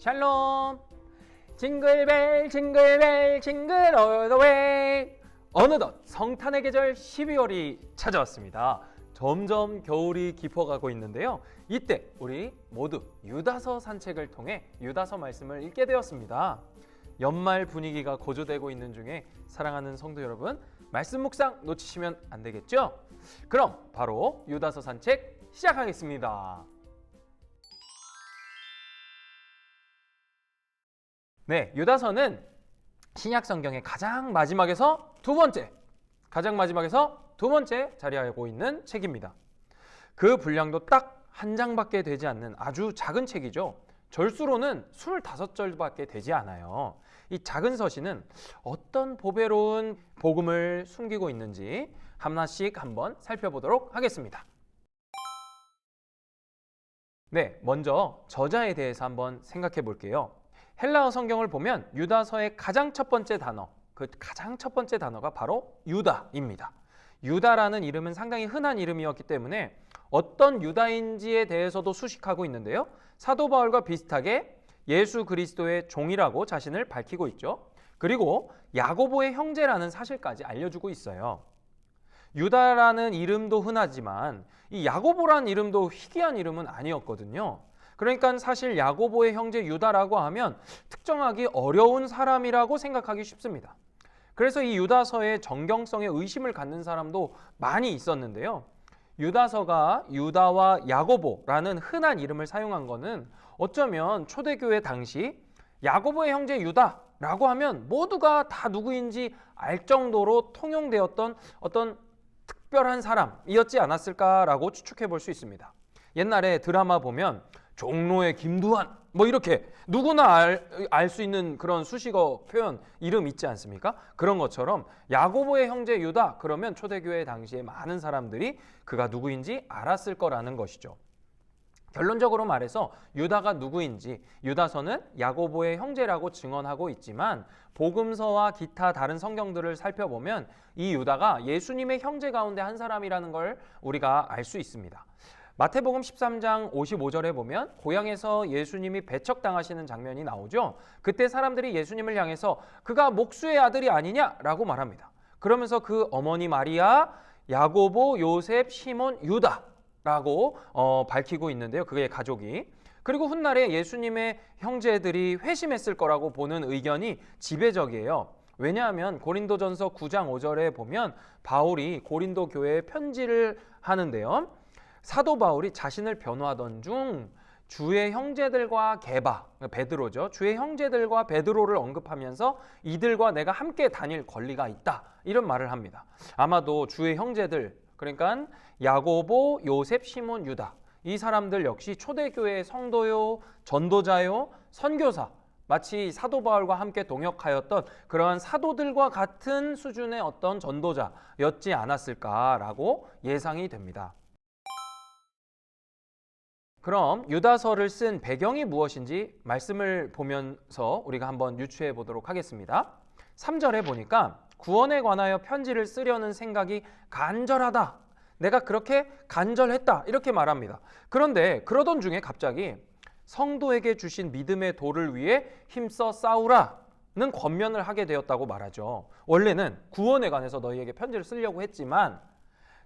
샬롬. 징글벨 징글벨 징글 올 더 웨이. 어느덧 성탄의 계절 12월이 찾아왔습니다. 점점 겨울이 깊어가고 있는데요. 이때 우리 모두 유다서 산책을 통해 유다서 말씀을 읽게 되었습니다. 연말 분위기가 고조되고 있는 중에 사랑하는 성도 여러분, 말씀 묵상 놓치시면 안 되겠죠? 그럼 바로 유다서 산책 시작하겠습니다. 네, 유다서는 신약 성경의 가장 마지막에서 두 번째 자리하고 있는 책입니다. 그 분량도 딱 한 장밖에 되지 않는 아주 작은 책이죠. 절수로는 25절밖에 되지 않아요. 이 작은 서신은 어떤 보배로운 복음을 숨기고 있는지 하나씩 한번 살펴보도록 하겠습니다. 네, 먼저 저자에 대해서 한번 생각해 볼게요. 헬라어 성경을 보면 유다서의 가장 첫 번째 단어가 바로 유다입니다. 유다라는 이름은 상당히 흔한 이름이었기 때문에 어떤 유다인지에 대해서도 수식하고 있는데요. 사도 바울과 비슷하게 예수 그리스도의 종이라고 자신을 밝히고 있죠. 그리고 야고보의 형제라는 사실까지 알려주고 있어요. 유다라는 이름도 흔하지만 이 야고보라는 이름도 희귀한 이름은 아니었거든요. 그러니까 사실 야고보의 형제 유다라고 하면 특정하기 어려운 사람이라고 생각하기 쉽습니다. 그래서 이 유다서의 정경성에 의심을 갖는 사람도 많이 있었는데요. 유다서가 유다와 야고보라는 흔한 이름을 사용한 것은 어쩌면 초대교회 당시 야고보의 형제 유다라고 하면 모두가 다 누구인지 알 정도로 통용되었던 어떤 특별한 사람이었지 않았을까라고 추측해 볼 수 있습니다. 옛날에 드라마 보면 종로의 김두한 이렇게 누구나 알 수 있는 그런 수식어 표현 이름 있지 않습니까? 그런 것처럼 야고보의 형제 유다 그러면 초대교회 당시에 많은 사람들이 그가 누구인지 알았을 거라는 것이죠. 결론적으로 말해서 유다가 누구인지 유다서는 야고보의 형제라고 증언하고 있지만 복음서와 기타 다른 성경들을 살펴보면 이 유다가 예수님의 형제 가운데 한 사람이라는 걸 우리가 알 수 있습니다. 마태복음 13장 55절에 보면 고향에서 예수님이 배척당하시는 장면이 나오죠. 그때 사람들이 예수님을 향해서 그가 목수의 아들이 아니냐라고 말합니다. 그러면서 그 어머니 마리아, 야고보, 요셉, 시몬, 유다라고 밝히고 있는데요. 그의 가족이. 그리고 훗날에 예수님의 형제들이 회심했을 거라고 보는 의견이 지배적이에요. 왜냐하면 고린도전서 9장 5절에 보면 바울이 고린도 교회에 편지를 하는데요. 사도 바울이 자신을 변호하던 중 주의 형제들과 베드로죠. 주의 형제들과 베드로를 언급하면서 이들과 내가 함께 다닐 권리가 있다. 이런 말을 합니다. 아마도 주의 형제들, 그러니까 야고보, 요셉, 시몬, 유다 이 사람들 역시 초대교회의 성도요, 전도자요, 선교사 마치 사도 바울과 함께 동역하였던 그러한 사도들과 같은 수준의 어떤 전도자였지 않았을까라고 예상이 됩니다. 그럼 유다서를 쓴 배경이 무엇인지 말씀을 보면서 우리가 한번 유추해 보도록 하겠습니다. 3절에 보니까 구원에 관하여 편지를 쓰려는 생각이 간절하다. 내가 그렇게 간절했다. 이렇게 말합니다. 그런데 그러던 중에 갑자기 성도에게 주신 믿음의 도를 위해 힘써 싸우라는 권면을 하게 되었다고 말하죠. 원래는 구원에 관해서 너희에게 편지를 쓰려고 했지만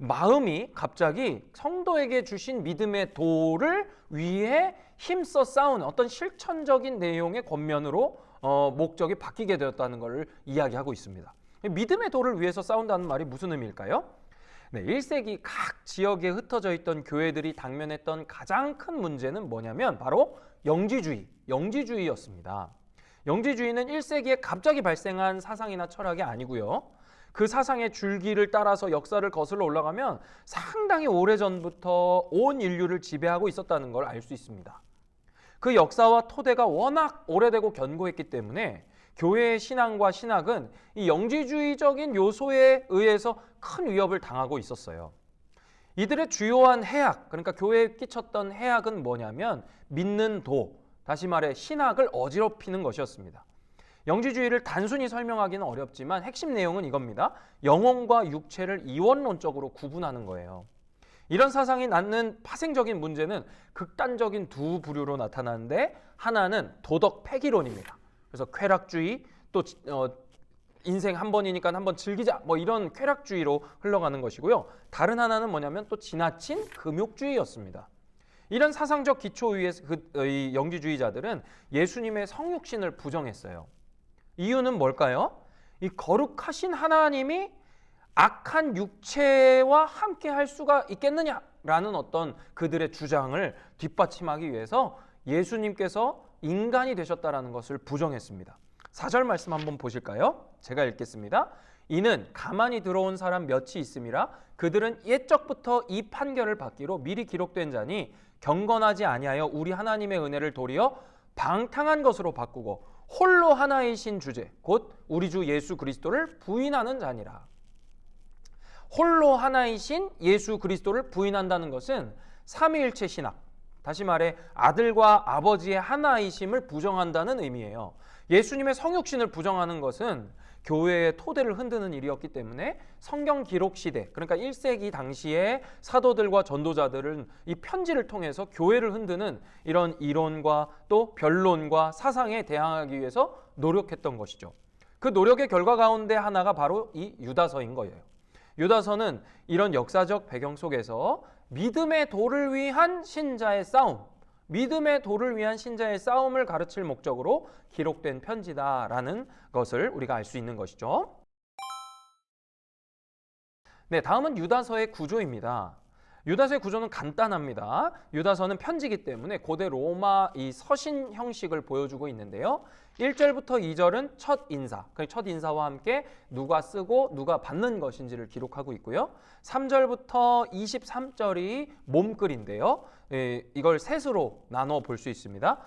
마음이 갑자기 성도에게 주신 믿음의 도를 위해 힘써 싸우는 어떤 실천적인 내용의 권면으로 목적이 바뀌게 되었다는 것을 이야기하고 있습니다. 믿음의 도를 위해서 싸운다는 말이 무슨 의미일까요? 네, 1세기 각 지역에 흩어져 있던 교회들이 당면했던 가장 큰 문제는 뭐냐면 바로 영지주의였습니다. 영지주의는 1세기에 갑자기 발생한 사상이나 철학이 아니고요. 그 사상의 줄기를 따라서 역사를 거슬러 올라가면 상당히 오래전부터 온 인류를 지배하고 있었다는 걸 알 수 있습니다. 그 역사와 토대가 워낙 오래되고 견고했기 때문에 교회의 신앙과 신학은 이 영지주의적인 요소에 의해서 큰 위협을 당하고 있었어요. 이들의 주요한 해악, 그러니까 교회에 끼쳤던 해악은 뭐냐면 믿는 도, 다시 말해 신학을 어지럽히는 것이었습니다. 영지주의를 단순히 설명하기는 어렵지만 핵심 내용은 이겁니다. 영혼과 육체를 이원론적으로 구분하는 거예요. 이런 사상이 낳는 파생적인 문제는 극단적인 두 부류로 나타나는데, 하나는 도덕 폐기론입니다. 그래서 쾌락주의, 또 인생 한 번이니까 한번 즐기자, 뭐 이런 쾌락주의로 흘러가는 것이고요. 다른 하나는 뭐냐면 또 지나친 금욕주의였습니다. 이런 사상적 기초 위에 이 영지주의자들은 예수님의 성육신을 부정했어요. 이유는 뭘까요? 이 거룩하신 하나님이 악한 육체와 함께 할 수가 있겠느냐라는 어떤 그들의 주장을 뒷받침하기 위해서 예수님께서 인간이 되셨다라는 것을 부정했습니다. 4절 말씀 한번 보실까요? 제가 읽겠습니다. 이는 가만히 들어온 사람 몇이 있음이라 그들은 옛적부터 이 판결을 받기로 미리 기록된 자니 경건하지 아니하여 우리 하나님의 은혜를 도리어 방탕한 것으로 바꾸고 홀로 하나이신 주제 곧 우리 주 예수 그리스도를 부인하는 자니라. 홀로 하나이신 예수 그리스도를 부인한다는 것은 삼위일체 신학, 다시 말해 아들과 아버지의 하나이심을 부정한다는 의미예요. 예수님의 성육신을 부정하는 것은 교회의 토대를 흔드는 일이었기 때문에 성경 기록 시대, 그러니까 1세기 당시에 사도들과 전도자들은 이 편지를 통해서 교회를 흔드는 이런 이론과 또 변론과 사상에 대항하기 위해서 노력했던 것이죠. 그 노력의 결과 가운데 하나가 바로 이 유다서인 거예요. 유다서는 이런 역사적 배경 속에서 믿음의 도를 위한 신자의 싸움, 믿음의 도를 위한 신자의 싸움을 가르칠 목적으로 기록된 편지다라는 것을 우리가 알 수 있는 것이죠. 네, 다음은 유다서의 구조입니다. 유다서의 구조는 간단합니다. 유다서는 편지이기 때문에 고대 로마 이 서신 형식을 보여주고 있는데요. 1절부터 2절은 첫 인사, 첫 인사와 함께 누가 쓰고 누가 받는 것인지를 기록하고 있고요. 3절부터 23절이 몸글인데요. 이걸 셋으로 나눠 볼 수 있습니다.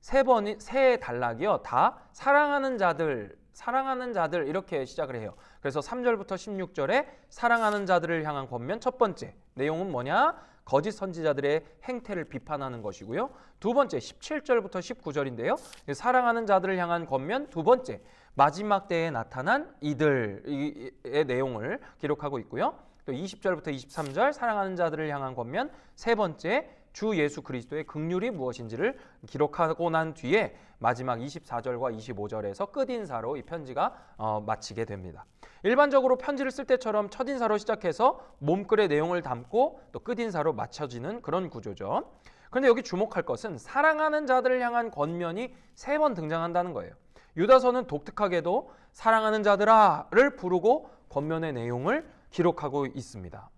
세 단락이요. 다 사랑하는 자들 이렇게 시작을 해요. 그래서 3절부터 16절에 사랑하는 자들을 향한 권면 첫 번째 내용은 뭐냐? 거짓 선지자들의 행태를 비판하는 것이고요. 두 번째 17절부터 19절인데요. 사랑하는 자들을 향한 권면 두 번째 마지막 때에 나타난 이들의 내용을 기록하고 있고요. 또 20절부터 23절 사랑하는 자들을 향한 권면 세 번째 주 예수 그리스도의 긍휼이 무엇인지를 기록하고 난 뒤에 마지막 24절과 25절에서 끝인사로 이 편지가 마치게 됩니다. 일반적으로 편지를 쓸 때처럼 첫인사로 시작해서 몸글의 내용을 담고 또 끝인사로 맞춰지는 그런 구조죠. 그런데 여기 주목할 것은 사랑하는 자들을 향한 권면이 3번 등장한다는 거예요. 유다서는 독특하게도 사랑하는 자들아를 부르고 권면의 내용을 기록하고 있습니다.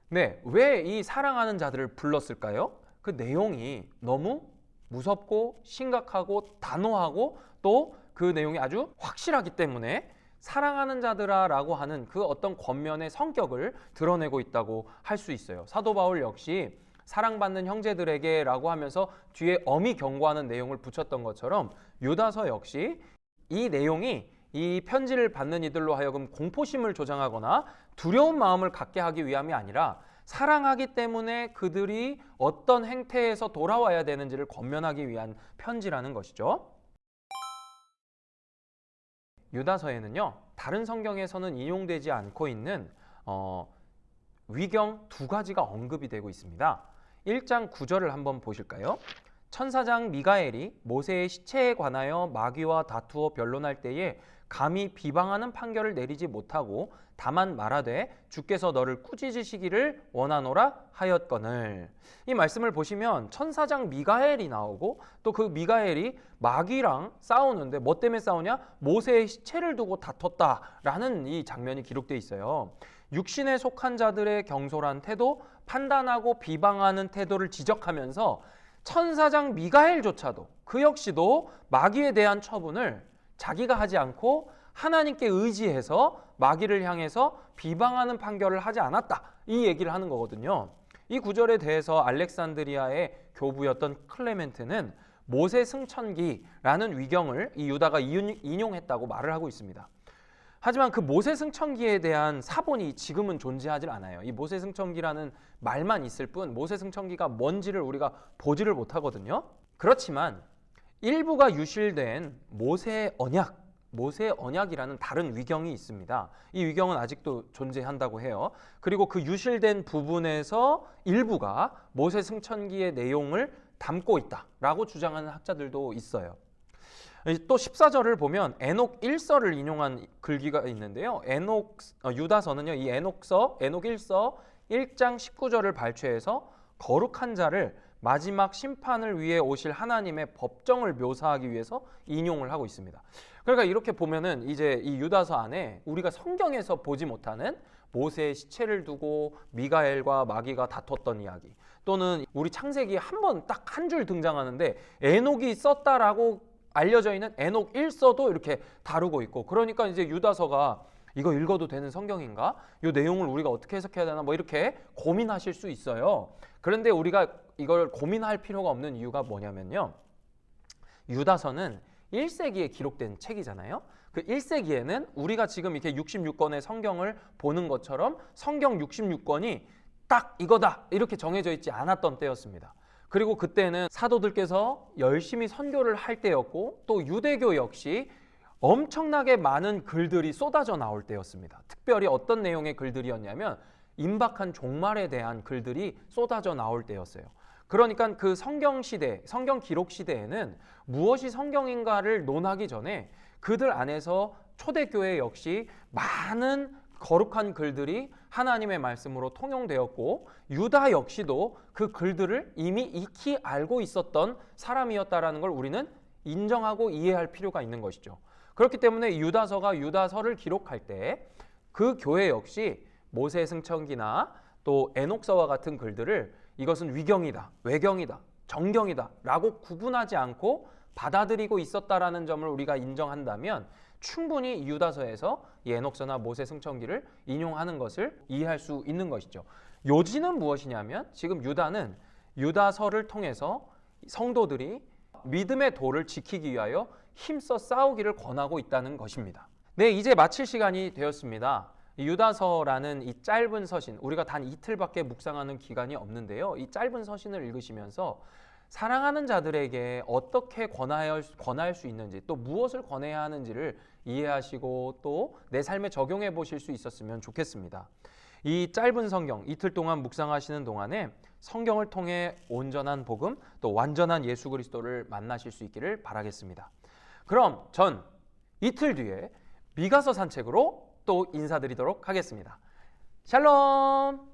네, 왜 이 사랑하는 자들을 불렀을까요? 그 내용이 너무 무섭고 심각하고 단호하고 또 그 내용이 아주 확실하기 때문에 사랑하는 자들아라고 하는 그 어떤 권면의 성격을 드러내고 있다고 할 수 있어요. 사도 바울 역시 사랑받는 형제들에게라고 하면서 뒤에 엄히 경고하는 내용을 붙였던 것처럼 유다서 역시 이 내용이 이 편지를 받는 이들로 하여금 공포심을 조장하거나 두려운 마음을 갖게 하기 위함이 아니라 사랑하기 때문에 그들이 어떤 행태에서 돌아와야 되는지를 권면하기 위한 편지라는 것이죠. 유다서에는요, 다른 성경에서는 인용되지 않고 있는 위경 2가지가 언급이 되고 있습니다. 1장 9절을 한번 보실까요? 천사장 미가엘이 모세의 시체에 관하여 마귀와 다투어 변론할 때에 감히 비방하는 판결을 내리지 못하고 다만 말하되 주께서 너를 꾸짖으시기를 원하노라 하였거늘. 이 말씀을 보시면 천사장 미가엘이 나오고 또 그 미가엘이 마귀랑 싸우는데 뭐 때문에 싸우냐? 모세의 시체를 두고 다퉜다라는 이 장면이 기록되어 있어요. 육신에 속한 자들의 경솔한 태도, 판단하고 비방하는 태도를 지적하면서 천사장 미가엘조차도 그 역시도 마귀에 대한 처분을 자기가 하지 않고 하나님께 의지해서 마귀를 향해서 비방하는 판결을 하지 않았다, 이 얘기를 하는 거거든요. 이 구절에 대해서 알렉산드리아의 교부였던 클레멘트는 모세 승천기라는 위경을 이 유다가 인용했다고 말을 하고 있습니다. 하지만 그 모세 승천기에 대한 사본이 지금은 존재하지 않아요. 이 모세 승천기라는 말만 있을 뿐 모세 승천기가 뭔지를 우리가 보지를 못하거든요. 그렇지만 일부가 유실된 모세의 언약, 모세 언약이라는 다른 위경이 있습니다. 이 위경은 아직도 존재한다고 해요. 그리고 그 유실된 부분에서 일부가 모세 승천기의 내용을 담고 있다라고 주장하는 학자들도 있어요. 또 14절을 보면 에녹 1서를 인용한 글귀가 있는데요. 유다서는요, 이 에녹 1서 1장 19절을 발췌해서 거룩한 자를 마지막 심판을 위해 오실 하나님의 법정을 묘사하기 위해서 인용을 하고 있습니다. 그러니까 이렇게 보면은 이제 이 유다서 안에 우리가 성경에서 보지 못하는 모세의 시체를 두고 미가엘과 마귀가 다퉜던 이야기, 또는 우리 창세기에 딱 한 줄 등장하는데 에녹이 썼다라고 알려져 있는 에녹 1서도 이렇게 다루고 있고, 그러니까 이제 유다서가 이거 읽어도 되는 성경인가? 이 내용을 우리가 어떻게 해석해야 되나? 뭐 이렇게 고민하실 수 있어요. 그런데 우리가 이걸 고민할 필요가 없는 이유가 뭐냐면요. 유다서는 1세기에 기록된 책이잖아요. 그 1세기에는 우리가 지금 이렇게 66권의 성경을 보는 것처럼 성경 66권이 딱 이거다 이렇게 정해져 있지 않았던 때였습니다. 그리고 그때는 사도들께서 열심히 선교를 할 때였고, 또 유대교 역시 엄청나게 많은 글들이 쏟아져 나올 때였습니다. 특별히 어떤 내용의 글들이었냐면 임박한 종말에 대한 글들이 쏟아져 나올 때였어요. 그러니까 그 성경 시대, 성경 기록 시대에는 무엇이 성경인가를 논하기 전에 그들 안에서 초대교회 역시 많은 거룩한 글들이 하나님의 말씀으로 통용되었고, 유다 역시도 그 글들을 이미 익히 알고 있었던 사람이었다라는 걸 우리는 인정하고 이해할 필요가 있는 것이죠. 그렇기 때문에 유다서가 유다서를 기록할 때 그 교회 역시 모세 승천기나 또 에녹서와 같은 글들을 이것은 위경이다, 외경이다, 정경이다 라고 구분하지 않고 받아들이고 있었다라는 점을 우리가 인정한다면 충분히 유다서에서 이 에녹서나 모세 승천기를 인용하는 것을 이해할 수 있는 것이죠. 요지는 무엇이냐면 지금 유다는 유다서를 통해서 성도들이 믿음의 도를 지키기 위하여 힘써 싸우기를 권하고 있다는 것입니다. 네, 이제 마칠 시간이 되었습니다. 유다서라는 이 짧은 서신, 우리가 단 이틀밖에 묵상하는 기간이 없는데요. 이 짧은 서신을 읽으시면서 사랑하는 자들에게 어떻게 권할 수 있는지, 또 무엇을 권해야 하는지를 이해하시고 또 내 삶에 적용해 보실 수 있었으면 좋겠습니다. 이 짧은 성경, 이틀 동안 묵상하시는 동안에 성경을 통해 온전한 복음, 또 완전한 예수 그리스도를 만나실 수 있기를 바라겠습니다. 그럼 전 이틀 뒤에 미가서 산책으로 또 인사드리도록 하겠습니다. 샬롬!